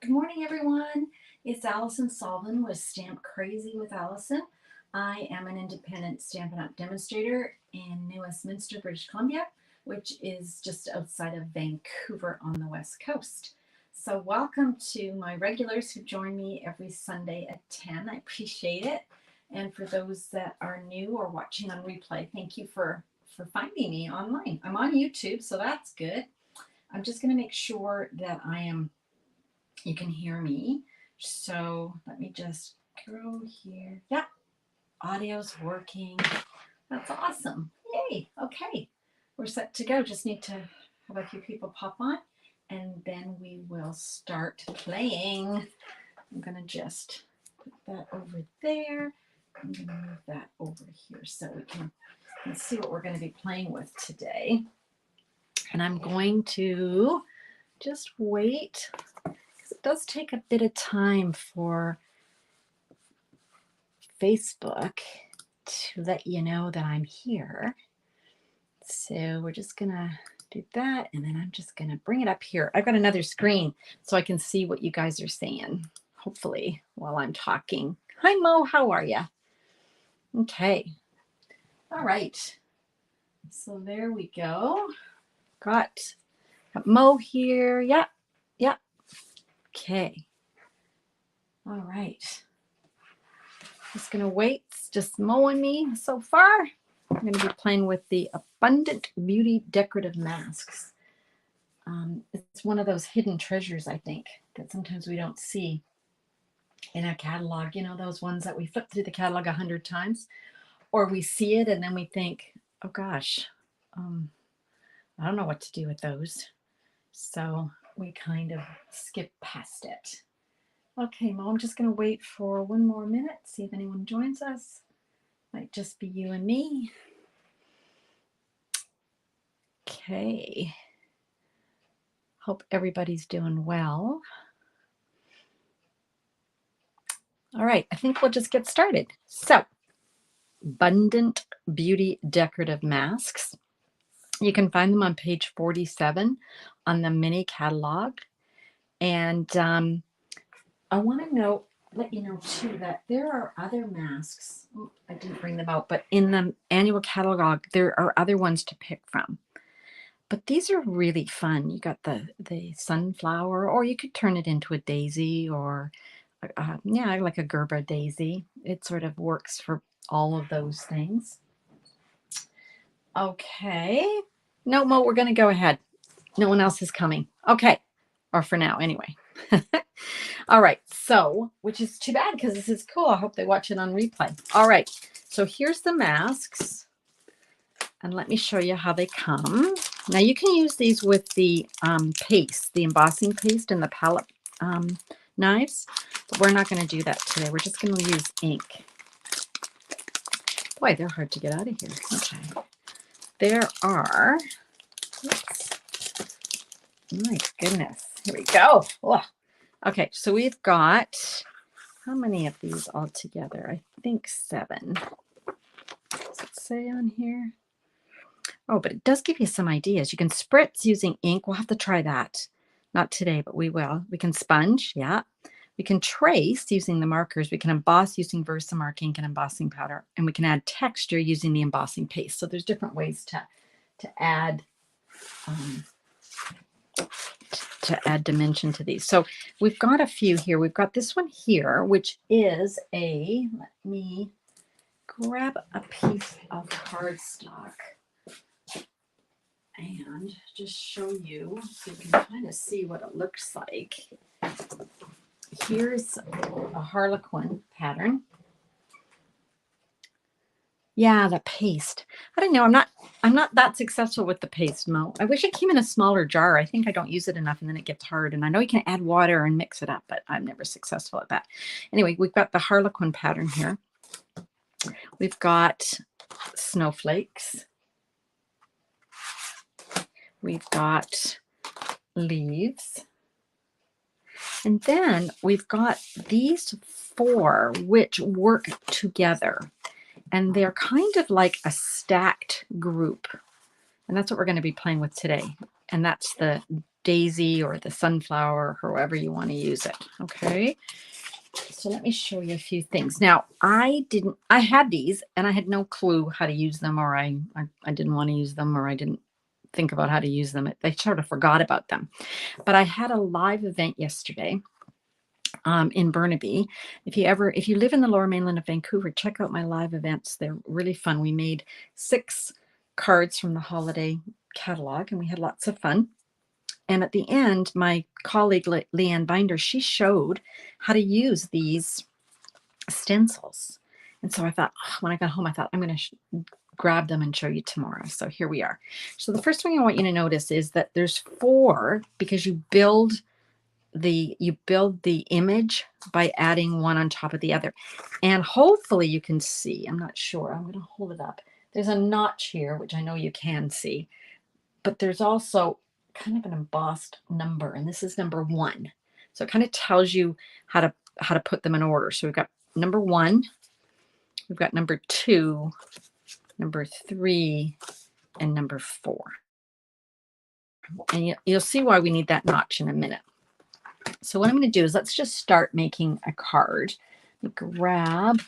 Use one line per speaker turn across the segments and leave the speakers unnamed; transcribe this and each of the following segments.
Good morning, everyone. It's Alison Sullivan with Stamp Crazy with Alison. I am an independent Stampin' Up! Demonstrator in New Westminster, British Columbia, which is just outside of Vancouver on the West Coast. So, welcome to my regulars who join me every Sunday at 10. I appreciate it. And for those that are new or watching on replay, thank you for finding me online. I'm on YouTube, so that's good. I'm just going to make sure that you can hear me. So let me just go here. Yeah, audio's working. That's awesome. Yay. Okay. We're set to go. Just need to have a few people pop on and then we will start playing. I'm going to just put that over there. I'm going to move that over here so we can see what we're going to be playing with today. And I'm going to just wait. It does take a bit of time for Facebook to let you know that I'm here. So we're just going to do that. And then I'm just going to bring it up here. I've got another screen so I can see what you guys are saying, hopefully, while I'm talking. Hi, Mo. How are you? Okay. All right. So there we go. Got Mo here. Yeah. Yeah. Okay. All right. Just going to wait. It's just mowing me so far. I'm going to be playing with the Abundant Beauty Decorative Masks. It's one of those hidden treasures, I think, that sometimes we don't see in a catalog. You know, those ones that we flip through the catalog 100 times, or we see it and then we think, oh gosh, I don't know what to do with those. So we kind of skip past it. Okay, Mo, I'm just going to wait for one more minute, see if anyone joins us. Might just be you and me. Okay. Hope everybody's doing well. All right, I think we'll just get started. So, Abundant Beauty Decorative Masks. You can find them on page 47 on the mini catalog. And I want to let you know too that there are other masks. Oh, I didn't bring them out, but in the annual catalog, there are other ones to pick from. But these are really fun. You got the sunflower, or you could turn it into a daisy, or yeah, like a Gerber daisy. It sort of works for all of those things. Okay. No, Mo, we're going to go ahead. No one else is coming. Okay. Or for now, anyway. All right. So, which is too bad because this is cool. I hope they watch it on replay. All right. So here's the masks. And let me show you how they come. Now you can use these with the paste, the embossing paste and the palette knives, but we're not going to do that today. We're just going to use ink. Boy, they're hard to get out of here. Okay. There are, oops, my goodness, here we go. Oh. Okay, so we've got, how many of these all together? I think 7. Does it say on here? Oh, but it does give you some ideas. You can spritz using ink. We'll have to try that. Not today, but we will. We can sponge, yeah. We can trace using the markers. We can emboss using Versamark ink and embossing powder. And we can add texture using the embossing paste. So there's different ways to add dimension to these. So we've got a few here. We've got this one here, which is let me grab a piece of cardstock and just show you so you can kind of see what it looks like. Here's a Harlequin pattern. Yeah, the paste. I don't know. I'm not that successful with the paste, Mo. I wish it came in a smaller jar. I think I don't use it enough and then it gets hard. And I know you can add water and mix it up, but I'm never successful at that. Anyway, we've got the Harlequin pattern here. We've got snowflakes. We've got leaves. And then we've got these 4 which work together. And they're kind of like a stacked group. And that's what we're going to be playing with today. And that's the daisy or the sunflower, however you want to use it. Okay. So let me show you a few things. Now, I had these and I had no clue how to use them, or I didn't want to use them, or I didn't think about how to use them. I sort of forgot about them. But I had a live event yesterday in Burnaby. If you live in the Lower Mainland of Vancouver, check out my live events. They're really fun. We made 6 cards from the holiday catalog and we had lots of fun. And at the end, my colleague Leanne Binder, she showed how to use these stencils. And so I thought, when I got home, I thought I'm going to grab them and show you tomorrow. So here we are. So the first thing I want you to notice is that there's 4, because you build the image by adding one on top of the other. And hopefully you can see, I'm not sure, I'm going to hold it up. There's a notch here, which I know you can see, but there's also kind of an embossed number, and this is number 1. So it kind of tells you how to put them in order. So we've got number 1, we've got number 2, number 3, and number 4. And you'll see why we need that notch in a minute. So what I'm going to do is let's just start making a card. I've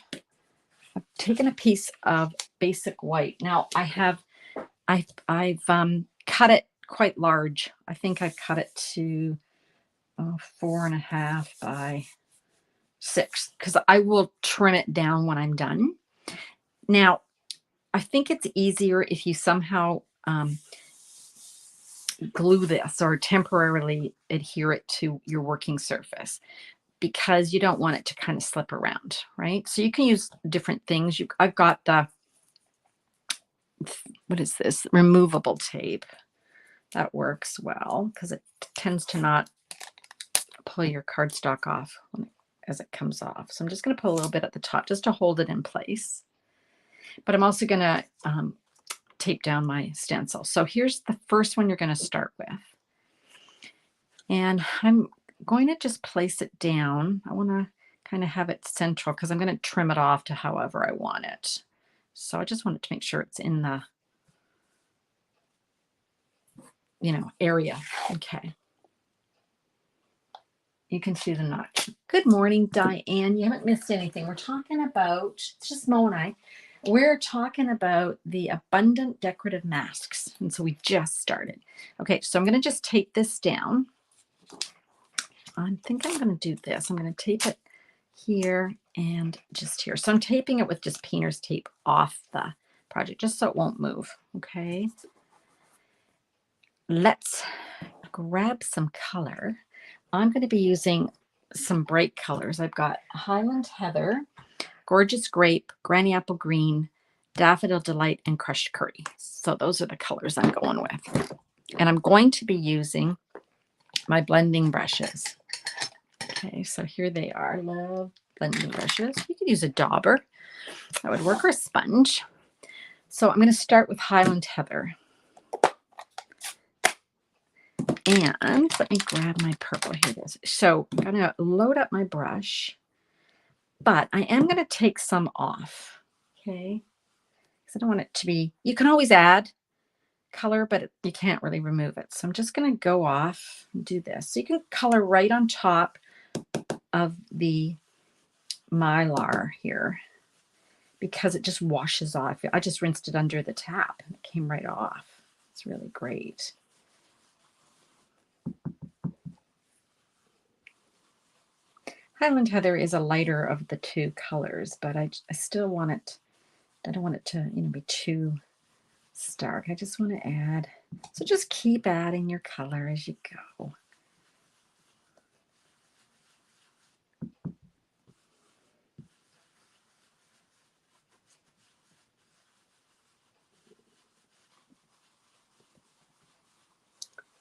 taken a piece of basic white. Now I've cut it quite large. I think I cut it to 4.5 by 6, because I will trim it down when I'm done. Now, I think it's easier if you somehow glue this or temporarily adhere it to your working surface, because you don't want it to kind of slip around, right? So you can use different things. I've got the, what is this? Removable tape. That works well because it tends to not pull your cardstock off as it comes off. So I'm just going to put a little bit at the top just to hold it in place. But I'm also going to tape down my stencil. So here's the first one you're going to start with. And I'm going to just place it down. I want to kind of have it central because I'm going to trim it off to however I want it. So I just wanted to make sure it's in the, area. Okay. You can see the notch. Good morning, Diane. You haven't missed anything. We're talking about, it's just Mo and I, we're talking about the Abundant Decorative Masks. And so we just started. Okay, so I'm going to just tape this down. I think I'm going to do this. I'm going to tape it here and just here. So I'm taping it with just painter's tape off the project, just so it won't move. Okay. Let's grab some color. I'm going to be using some bright colors. I've got Highland Heather, Gorgeous Grape, Granny Apple Green, Daffodil Delight, and Crushed Curry. So those are the colors I'm going with. And I'm going to be using my blending brushes. Okay, so here they are. I love blending brushes. You could use a dauber. That would work, or a sponge. So I'm going to start with Highland Heather. And let me grab my purple. Here it is. So I'm going to load up my brush, but I am going to take some off. Okay. Because I don't want it to be, you can always add color, but you can't really remove it. So I'm just going to go off and do this. So you can color right on top of the Mylar here, because it just washes off. I just rinsed it under the tap and it came right off. It's really great. Highland Heather is a lighter of the two colors, but I still want it, I don't want it to be too stark. I just want to add. So just keep adding your color as you go.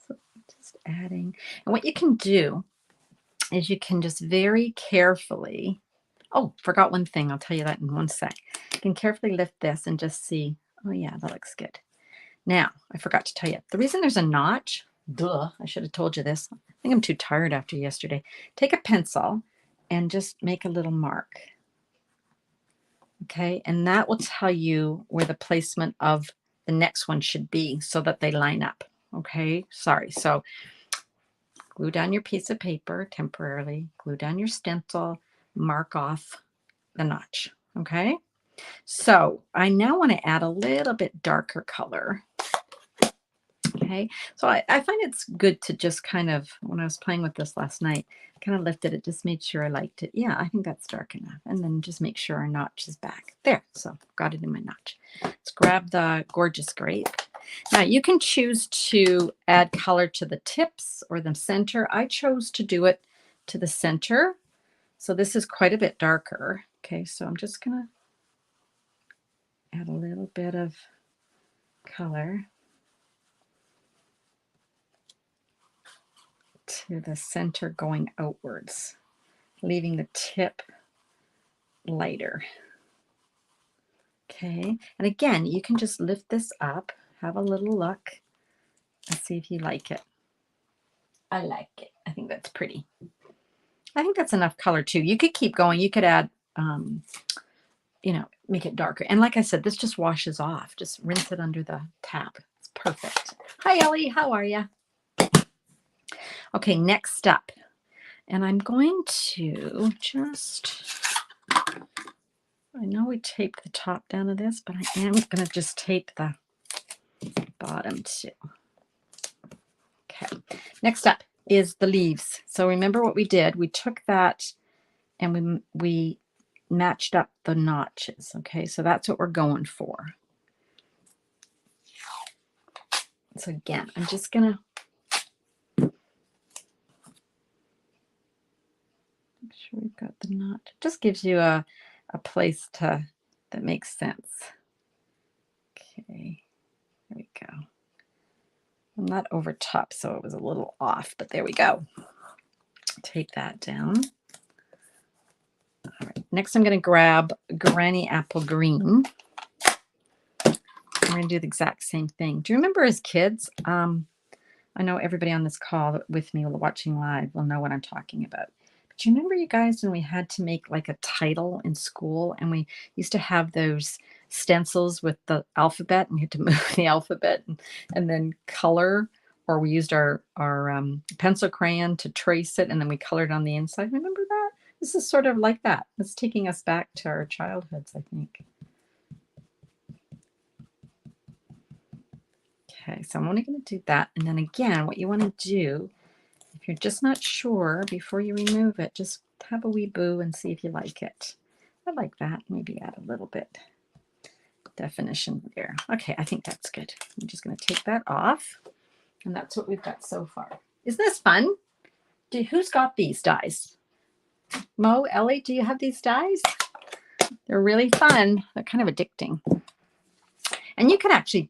So just adding. And what you can do is you can just very carefully, oh, forgot one thing. I'll tell you that in one sec. You can carefully lift this and just see, oh yeah, that looks good. Now, I forgot to tell you, the reason there's a notch, duh, I should have told you this. I think I'm too tired after yesterday. Take a pencil and just make a little mark. Okay, and that will tell you where the placement of the next one should be so that they line up. Okay, sorry. So glue down your piece of paper temporarily, glue down your stencil, mark off the notch, okay? So I now want to add a little bit darker color. Okay, so I find it's good to just kind of, when I was playing with this last night, kind of lifted it, just made sure I liked it. Yeah, I think that's dark enough. And then just make sure our notch is back. There, so got it in my notch. Let's grab the Gorgeous Grape. Now you can choose to add color to the tips or the center. I chose to do it to the center. So this is quite a bit darker. Okay, so I'm just gonna add a little bit of color to the center going outwards, leaving the tip lighter. Okay, and again, you can just lift this up, have a little look, and see if you like it. I like it. I think that's pretty. I think that's enough color too. You could keep going. You could add, you know, make it darker. And like I said, this just washes off. Just rinse it under the tap. It's perfect. Hi, Ellie. How are you? Okay, next up. And I'm going to just, I know we taped the top down of this, but I am going to just tape the bottom too. Okay, next up is the leaves. So remember what we did. We took that and we matched up the notches. Okay, so that's what we're going for. So again, I'm just going to make sure we've got the notch. It just gives you a place to that makes sense. Okay, there we go. I'm not over top, so it was a little off, but there we go. Tape that down. All right, next I'm going to grab Granny Apple Green. I'm going to do the exact same thing. Do you remember as kids? I know everybody on this call with me watching live will know what I'm talking about. But do you remember, you guys, when we had to make like a title in school, and we used to have those stencils with the alphabet, and you had to move the alphabet and then color, or we used our pencil crayon to trace it, and then we colored on the inside. Remember that? This is sort of like that. It's taking us back to our childhoods, I think. Okay, so I'm only going to do that. And then again, what you want to do, if you're just not sure before you remove it, just have a wee boo and see if you like it. I like that. Maybe add a little bit definition there. Okay, I think that's good. I'm just going to take that off. And that's what we've got so far. Isn't this fun? Who's got these dies? Mo, Ellie, do you have these dies? They're really fun. They're kind of addicting. And you can actually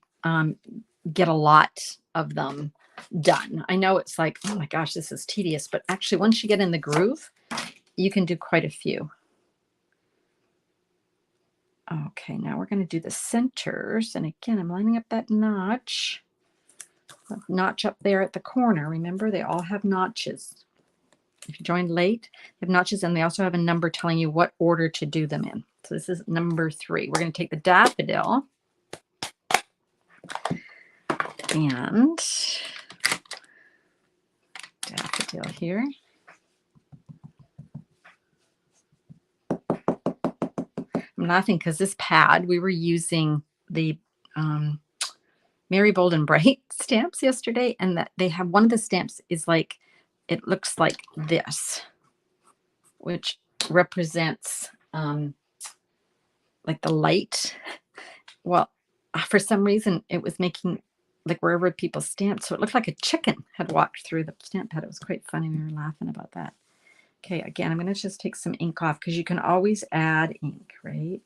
get a lot of them done. I know it's like, oh my gosh, this is tedious, but actually once you get in the groove, you can do quite a few. Okay, now we're going to do the centers. And again, I'm lining up that notch up there at the corner. Remember, they all have notches. If you joined late, they have notches, and they also have a number telling you what order to do them in. So this is number 3. We're going to take the daffodil and daffodil here. I'm laughing because this pad, we were using the Merry Bold and Bright stamps yesterday, and that they have one of the stamps is like, it looks like this, which represents like the light. Well, for some reason it was making like wherever people stamped, so it looked like a chicken had walked through the stamp pad. It was quite funny. We were laughing about that. Okay, again, I'm going to just take some ink off because you can always add ink, right?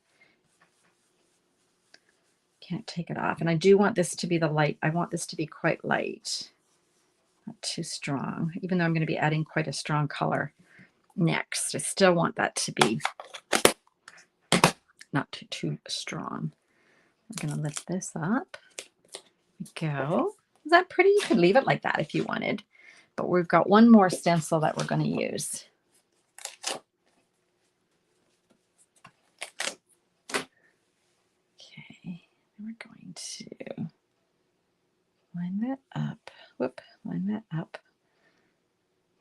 Can't take it off. And I do want this to be the light. I want this to be quite light, not too strong, even though I'm going to be adding quite a strong color next. I still want that to be not too strong. I'm going to lift this up. There we go. Is that pretty? You could leave it like that if you wanted. But we've got one more stencil that we're going to use. Okay, we're going to line that up. Whoop, line that up.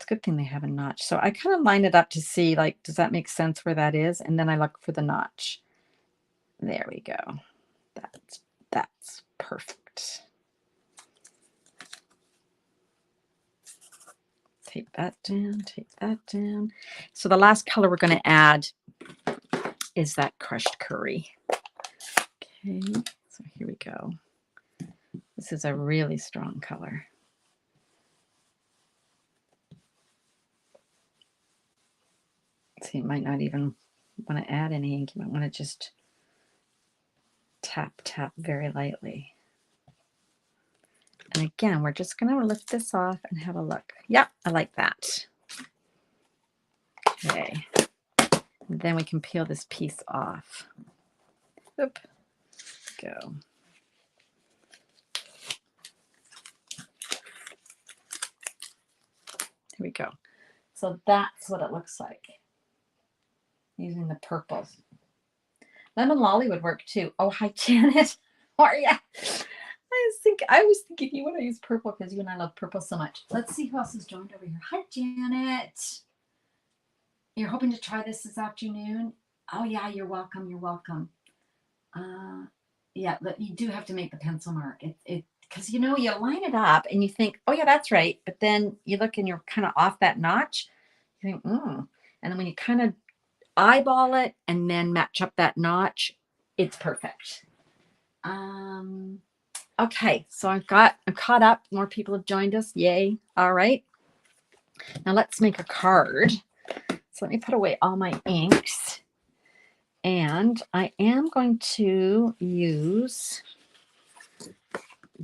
It's a good thing they have a notch. So I kind of line it up to see, like, does that make sense where that is? And then I look for the notch. There we go. That's perfect. Take that down, take that down. So the last color we're going to add is that crushed curry. Okay, so here we go. This is a really strong color. So you might not even want to add any ink. You might want to just tap very lightly. And again, we're just going to lift this off and have a look. Yep, I like that. Okay. And then we can peel this piece off. Oop. Go. Here we go. So that's what it looks like using the purples. Lemon Lolly would work too. Oh, hi, Janet. How are you? I was thinking you want to use purple because you and I love purple so much. Let's see who else is joined over here. Hi, Janet. You're hoping to try this afternoon? Oh, yeah, you're welcome. You're welcome. Yeah, but you do have to make the pencil mark. Because, you know, you line it up and you think, oh, yeah, that's right. But then you look and you're kind of off that notch. You think, And then when you kind of eyeball it and then match up that notch, it's perfect. Okay, so I'm caught up. More people have joined us. Yay. All right. Now let's make a card. So let me put away all my inks. And I am going to use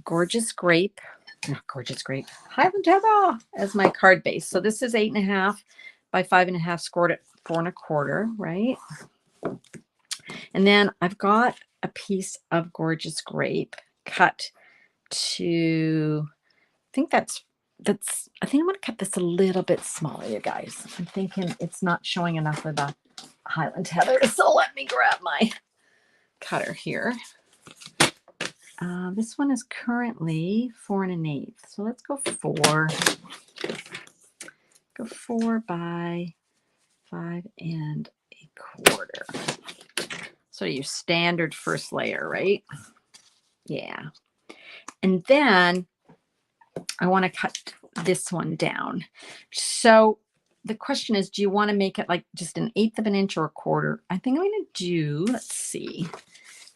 Gorgeous Grape, not Gorgeous Grape, Highland Heather as my card base. So this is 8.5 by 5.5, scored at 4 1/4, right? And then I've got a piece of Gorgeous Grape cut to, I think I'm going to cut this a little bit smaller, you guys. I'm thinking it's not showing enough of the Highland Heather. So let me grab my cutter here. This one is currently 4 1/8. So let's go 4. Go 4 by 5 1/4. So your standard first layer, right? Yeah. And then I want to cut this one down. So the question is, do you want to make it like just 1/8 of an inch or 1/4? I think I'm going to do, let's see.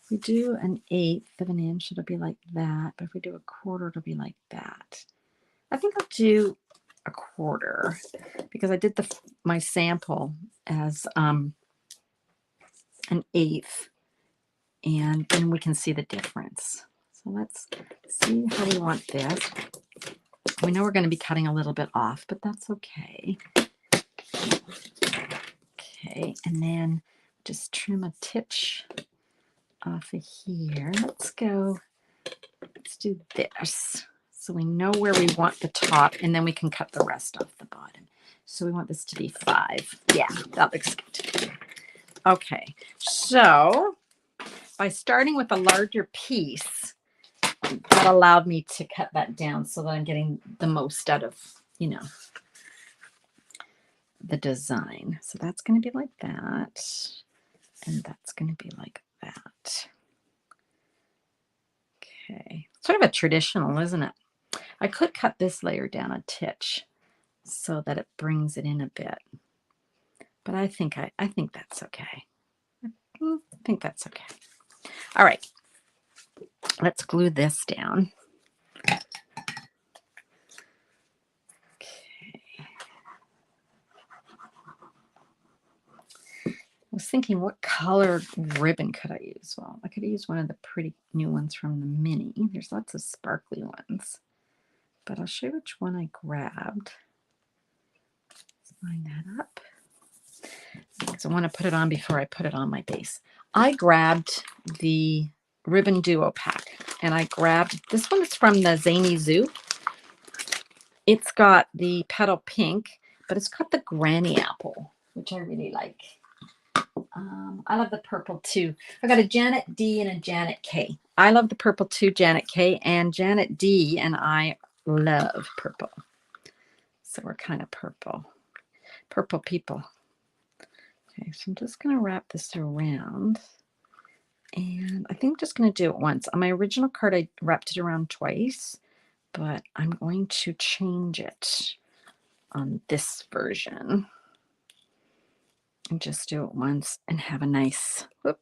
If we do 1/8 of an inch, it'll be like that. But if we do 1/4, it'll be like that. I think I'll do 1/4 because I did my sample as 1/8, and then we can see the difference. So let's see how we want this. We know we're going to be cutting a little bit off, but that's okay. Okay, and then just trim a titch off of here. Let's do this. So we know where we want the top, and then we can cut the rest off the bottom. So we want this to be 5. Yeah, that looks good. Okay, so by starting with a larger piece, that allowed me to cut that down so that I'm getting the most out of, the design. So that's going to be like that, and that's going to be like that. Okay, sort of a traditional, isn't it? I could cut this layer down a titch so that it brings it in a bit, but I think that's okay. I think that's okay. All right, let's glue this down. I was thinking, what color ribbon could I use? Well, I could use one of the pretty new ones from the mini. There's lots of sparkly ones, but I'll show you which one I grabbed. Let's line that up because I want to put it on before I put it on my base. I grabbed the Ribbon Duo pack, and I grabbed this one. Is from the Zany Zoo. It's got the petal pink, but it's got the granny apple, which I really like. I love the purple too. I got a Janet D and a Janet K. I love the purple too, Janet K, and Janet D and I love purple. So we're kind of purple people. Okay, so I'm just going to wrap this around. And I think I'm just going to do it once. On my original card, I wrapped it around twice, but I'm going to change it on this version and just do it once and have a nice, a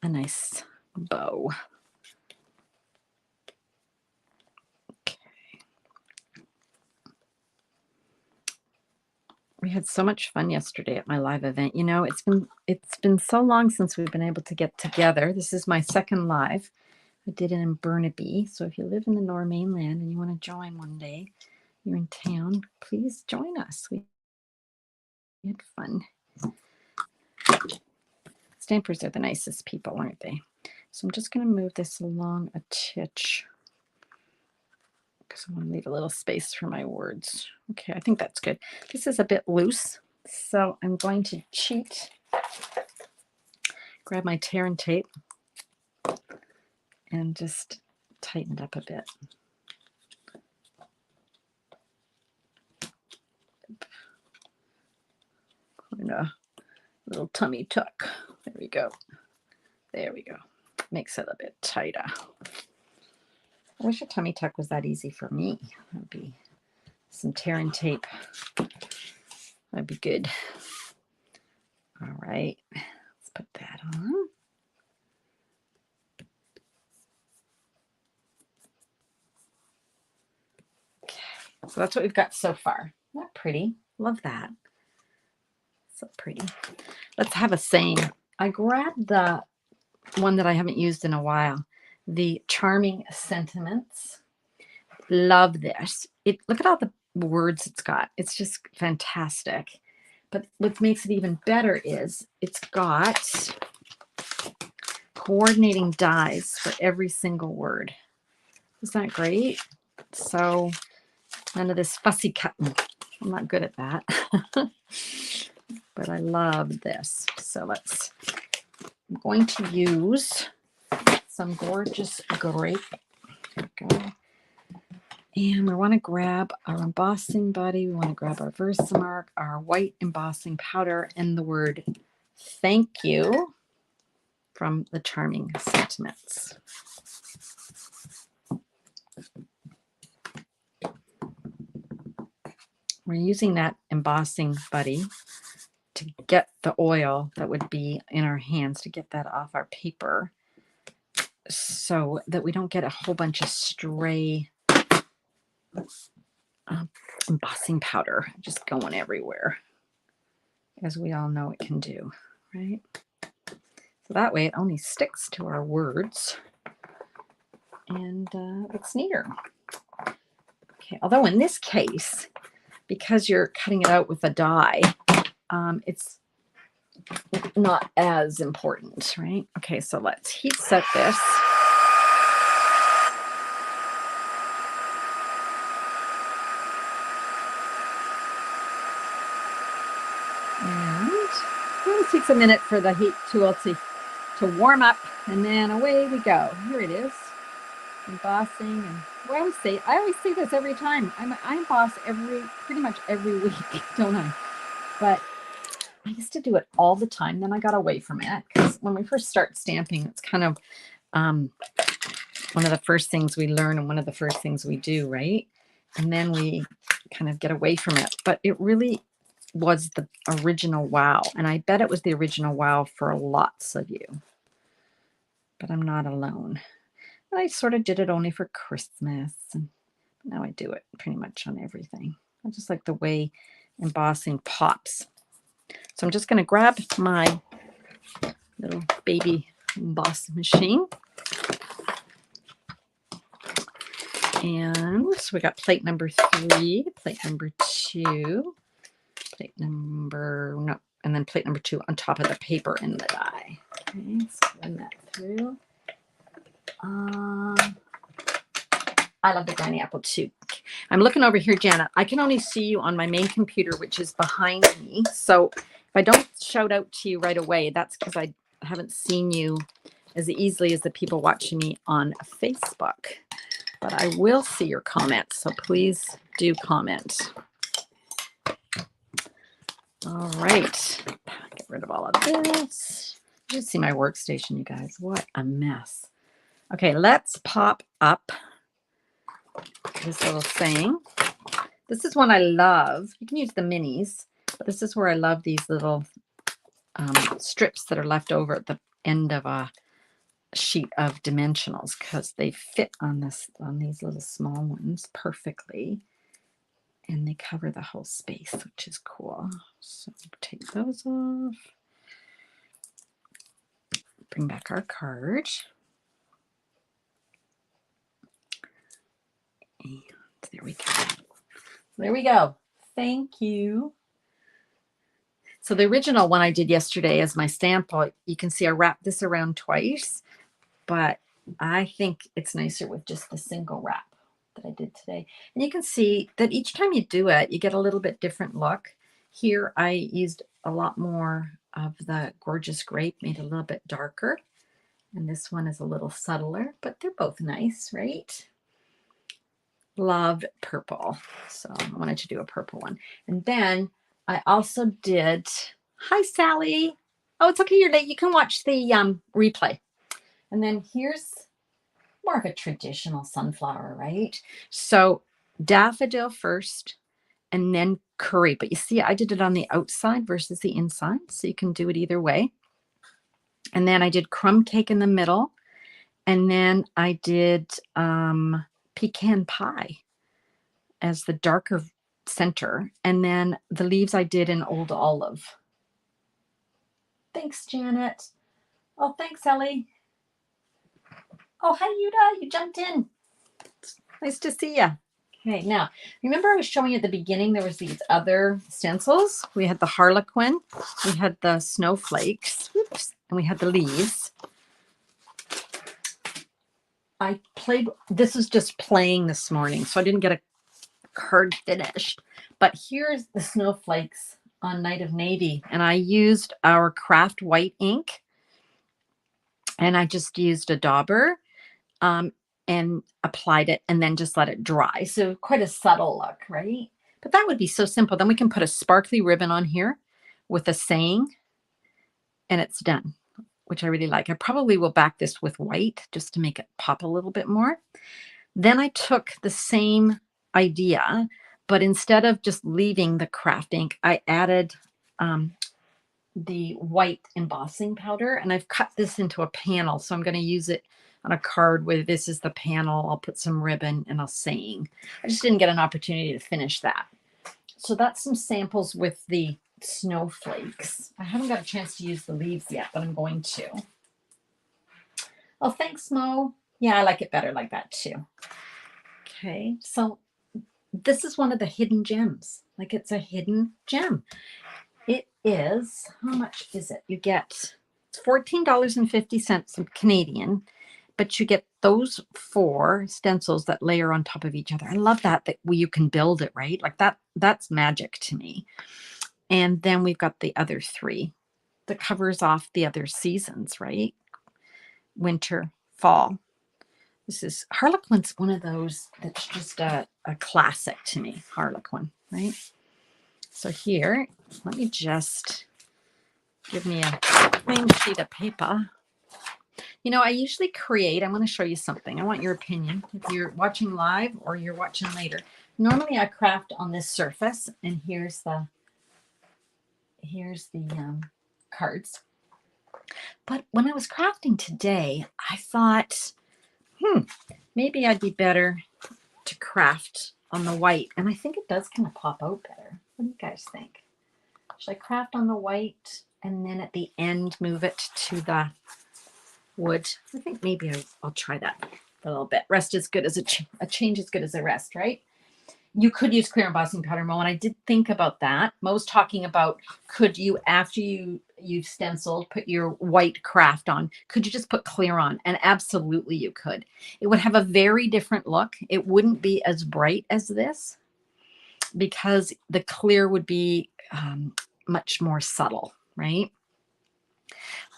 nice bow. Okay. We had so much fun yesterday at my live event. You know, it's been so long since we've been able to get together. This is my second live. I did it in Burnaby. So if you live in the Lower Mainland and you want to join one day, you're in town, please join us. We had fun. Stampers are the nicest people, aren't they? So I'm just going to move this along a titch because I want to leave a little space for my words. Okay, I think that's good. This is a bit loose, so I'm going to cheat. Grab my tear and tape and just tighten it up a bit. And a little tummy tuck. There we go. There we go. Makes it a bit tighter. I wish a tummy tuck was that easy for me. That would be some tear and tape. That'd be good. All right. Let's put that on. Okay. So that's what we've got so far. Isn't that pretty? Love that. So pretty. Let's have a saying. I grabbed the one that I haven't used in a while, the Charming Sentiments. Love this. Look at all the words it's got. It's just fantastic. But what makes it even better is it's got coordinating dies for every single word. Isn't that great? So none of this fussy cutting. I'm not good at that. But I love this. So I'm going to use some gorgeous grape. There we go. And we want to grab our embossing buddy. We want to grab our Versamark, our white embossing powder, and the word thank you from the Charming Sentiments. We're using that embossing buddy to get the oil that would be in our hands, to get that off our paper so that we don't get a whole bunch of stray embossing powder just going everywhere, as we all know it can do, right? So that way it only sticks to our words, and it's neater. Okay, although in this case, because you're cutting it out with a die, it's not as important, right? Okay, so let's heat set this. And it takes a minute for the heat tool to warm up, and then away we go. Here it is, embossing. And I always say this every time. I emboss pretty much every week, don't I? But I used to do it all the time. Then I got away from it because when we first start stamping, it's kind of one of the first things we learn and one of the first things we do, right? And then we kind of get away from it. But it really was the original wow. And I bet it was the original wow for lots of you. But I'm not alone. And I sort of did it only for Christmas. And now I do it pretty much on everything. I just like the way embossing pops. So I'm just going to grab my little baby emboss machine. And so we got plate number 3, plate number 2, and then plate number 2 on top of the paper and the die. Okay, so run that through. I love the Granny Apple too. I'm looking over here, Janet. I can only see you on my main computer, which is behind me. So if I don't shout out to you right away, that's because I haven't seen you as easily as the people watching me on Facebook. But I will see your comments, so please do comment. All right. Get rid of all of this. You should see my workstation, you guys. What a mess. Okay, let's pop up this little saying. This is one I love. You can use the minis, but this is where I love these little strips that are left over at the end of a sheet of dimensionals because they fit on these little small ones perfectly, and they cover the whole space, which is cool. So take those off. Bring back our card. And there we go. There we go. Thank you. So the original one I did yesterday as my sample, you can see I wrapped this around twice, but I think it's nicer with just the single wrap that I did today. And you can see that each time you do it, you get a little bit different look. Here I used a lot more of the Gorgeous Grape, made it a little bit darker. And this one is a little subtler, but they're both nice, right? Love purple. So I wanted to do a purple one. And then I also did, hi Sally. Oh, it's okay, you're late. You can watch the replay. And then here's more of a traditional sunflower, right? So daffodil first and then curry. But you see, I did it on the outside versus the inside. So you can do it either way. And then I did crumb cake in the middle. And then I did pecan pie as the darker center. And then the leaves I did in old olive. Thanks, Janet. Oh, thanks, Ellie. Oh, hi, Yuda. You jumped in. Nice to see you. Okay, now, remember I was showing you at the beginning there was these other stencils? We had the Harlequin, we had the snowflakes, oops, and we had the leaves. This was just playing this morning, so I didn't get a card finished. But here's the snowflakes on Night of Navy, and I used our craft white ink, and I just used a dauber and applied it and then just let it dry. So quite a subtle look, right? But that would be so simple. Then we can put a sparkly ribbon on here with a saying, and it's done, which I really like. I probably will back this with white just to make it pop a little bit more. Then I took the same idea, but instead of just leaving the craft ink, I added the white embossing powder, and I've cut this into a panel. So I'm going to use it on a card where this is the panel. I'll put some ribbon and a saying. I just didn't get an opportunity to finish that. So that's some samples with the snowflakes. I haven't got a chance to use the leaves yet, but I'm going to. Oh, thanks, Mo. Yeah, I like it better like that too. Okay, so this is one of the hidden gems. Like, it's a hidden gem. It is, how much is it? You get, it's $14.50 Canadian, but you get those 4 stencils that layer on top of each other. I love that you can build it, right? Like that's magic to me. And then we've got the other 3 that covers off the other seasons, right? Winter, fall. This is, Harlequin's one of those that's just a classic to me, Harlequin, right? So here, let me just, give me a clean sheet of paper. You know, I usually create, I want to show you something. I want your opinion. If you're watching live or you're watching later. Normally I craft on this surface, and here's the cards. But when I was crafting today, I thought, maybe I'd be better to craft on the white. And I think it does kind of pop out better. What do you guys think? Should I craft on the white and then at the end move it to the wood? I think maybe I'll try that a little bit. Rest is good as a change is good as a rest, right? You could use clear embossing powder, Mo, and I did think about that. Mo's talking about, could you, after you've stenciled, put your white craft on, could you just put clear on? And absolutely you could. It would have a very different look. It wouldn't be as bright as this because the clear would be much more subtle, right?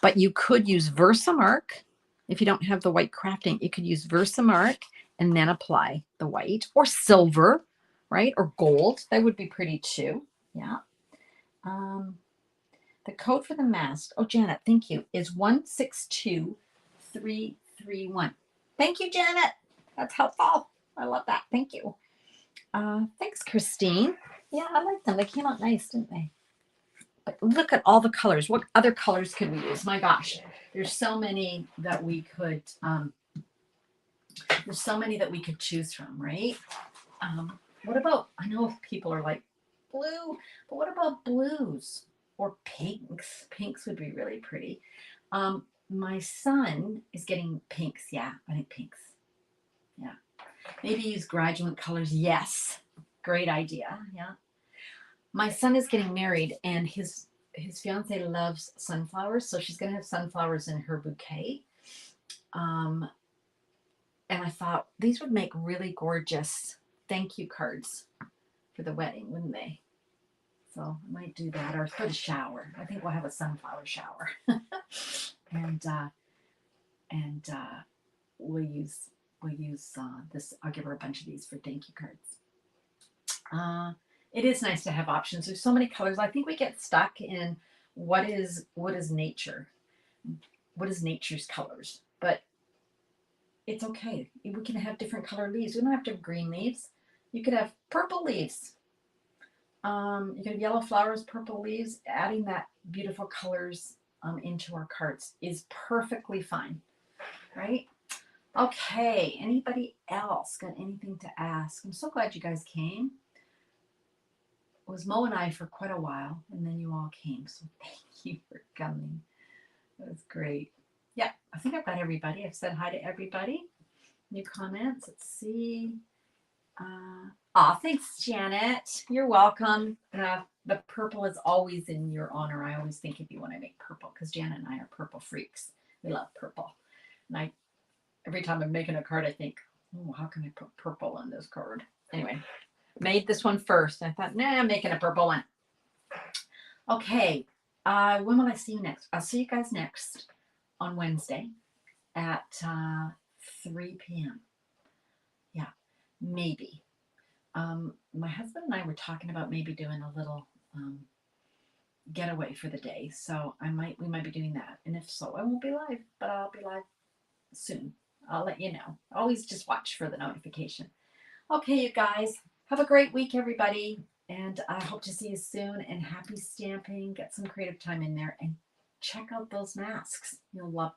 But you could use Versamark. If you don't have the white crafting, you could use Versamark and then apply the white, or silver, right? Or gold. That would be pretty too. Yeah. The code for the mask, oh, Janet, thank you, is 162331. Thank you, Janet. That's helpful. I love that. Thank you. Thanks, Christine. Yeah, I like them. They came out nice, didn't they? But look at all the colors. What other colors could we use? My gosh, there's so many that we could. There's so many that we could choose from, right? What about? I know people are like blue, but what about blues or pinks? Pinks would be really pretty. My son is getting pinks. Yeah, I think pinks. Yeah, maybe use graduate colors. Yes, great idea. Yeah. My son is getting married, and his fiance loves sunflowers, so she's gonna have sunflowers in her bouquet. And I thought these would make really gorgeous thank you cards for the wedding, wouldn't they? So I might do that, or for the shower. I think we'll have a sunflower shower, and we'll use this. I'll give her a bunch of these for thank you cards. It is nice to have options. There's so many colors. I think we get stuck in what is nature, what is nature's colors, but it's okay. We can have different color leaves. We don't have to have green leaves. You could have purple leaves. You could have yellow flowers, purple leaves. Adding that beautiful colors into our cards is perfectly fine, right? Okay, anybody else got anything to ask? I'm so glad you guys came. It was Mo and I for quite a while, and then you all came, so thank you for coming. That was great. Yeah, I think I've got everybody. I've said hi to everybody. New comments. Let's see. Thanks, Janet. You're welcome. The purple is always in your honor. I always think if you want to make purple, because Janet and I are purple freaks. We love purple. And every time I'm making a card, I think, oh, how can I put purple on this card? Anyway, made this one first. I thought, nah, I'm making a purple one. Okay. When will I see you next? I'll see you guys next on Wednesday at 3 p.m. Yeah, maybe. My husband and I were talking about maybe doing a little getaway for the day, so we might be doing that. And if so, I won't be live, but I'll be live soon. I'll let you know. Always just watch for the notification. Okay, you guys, have a great week, everybody, and I hope to see you soon. And happy stamping. Get some creative time in there and check out those masks. You'll love them.